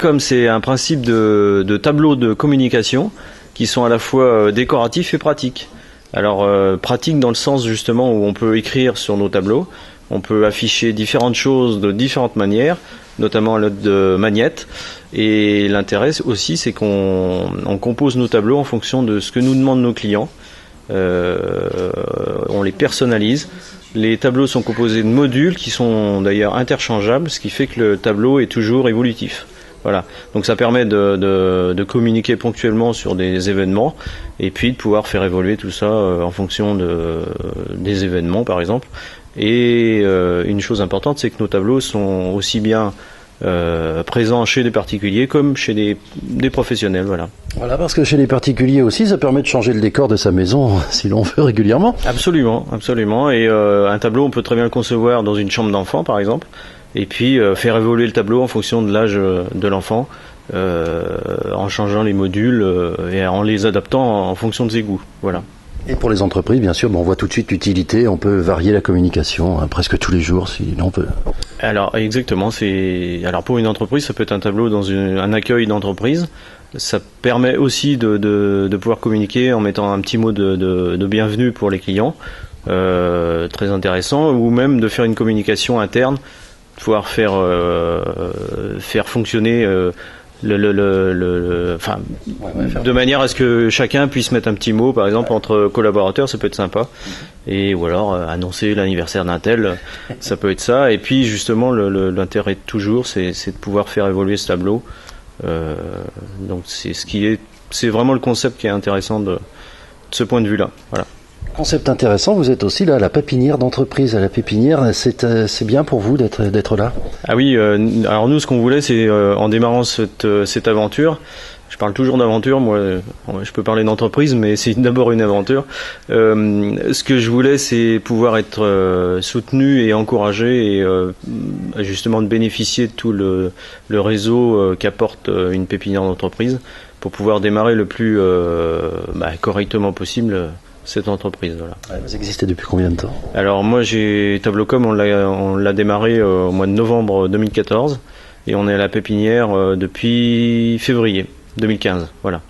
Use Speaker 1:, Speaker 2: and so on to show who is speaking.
Speaker 1: comme c'est un principe de tableau de communication qui sont à la fois décoratifs et pratiques. Alors pratique dans le sens justement où on peut écrire sur nos tableaux, on peut afficher différentes choses de différentes manières, notamment à l'aide de magnettes. Et l'intérêt aussi, c'est qu'on compose nos tableaux en fonction de ce que nous demandent nos clients. On les personnalise. Les tableaux sont composés de modules qui sont d'ailleurs interchangeables, ce qui fait que le tableau est toujours évolutif. Voilà. Donc ça permet de communiquer ponctuellement sur des événements et puis de pouvoir faire évoluer tout ça en fonction des événements par exemple. Et une chose importante, c'est que nos tableaux sont aussi bien présents chez des particuliers comme chez des professionnels.
Speaker 2: Voilà, parce que chez les particuliers aussi, ça permet de changer le décor de sa maison si l'on veut régulièrement.
Speaker 1: Absolument, absolument. Et un tableau, on peut très bien le concevoir dans une chambre d'enfant par exemple. Et puis faire évoluer le tableau en fonction de l'âge de l'enfant, en changeant les modules et en les adaptant en fonction de ses goûts. Voilà.
Speaker 2: Et pour les entreprises, bien sûr, on voit tout de suite l'utilité, on peut varier la communication presque tous les jours si l'on peut.
Speaker 1: Alors exactement, alors pour une entreprise, ça peut être un tableau dans un accueil d'entreprise. Ça permet aussi de pouvoir communiquer en mettant un petit mot de bienvenue pour les clients, très intéressant, ou même de faire une communication interne, pouvoir faire fonctionner de manière à ce que chacun puisse mettre un petit mot, par exemple entre collaborateurs, ça peut être sympa, et ou alors annoncer l'anniversaire d'un tel, ça peut être ça. Et puis justement l'intérêt toujours, c'est de pouvoir faire évoluer ce tableau. Donc c'est vraiment le concept qui est intéressant de ce point de vue-là. Voilà.
Speaker 2: Concept intéressant, vous êtes aussi là à la pépinière d'entreprise. À la pépinière, c'est bien pour vous d'être là?
Speaker 1: Ah oui, alors nous ce qu'on voulait, c'est en démarrant cette aventure, je parle toujours d'aventure, moi je peux parler d'entreprise, mais c'est d'abord une aventure. Ce que je voulais, c'est pouvoir être soutenu et encouragé et justement de bénéficier de tout le réseau qu'apporte une pépinière d'entreprise pour pouvoir démarrer le plus correctement possible cette entreprise. Voilà.
Speaker 2: Vous existez depuis combien de temps?
Speaker 1: Alors moi, Tablocom, on l'a démarré au mois de novembre 2014 et on est à la pépinière depuis février 2015. Voilà.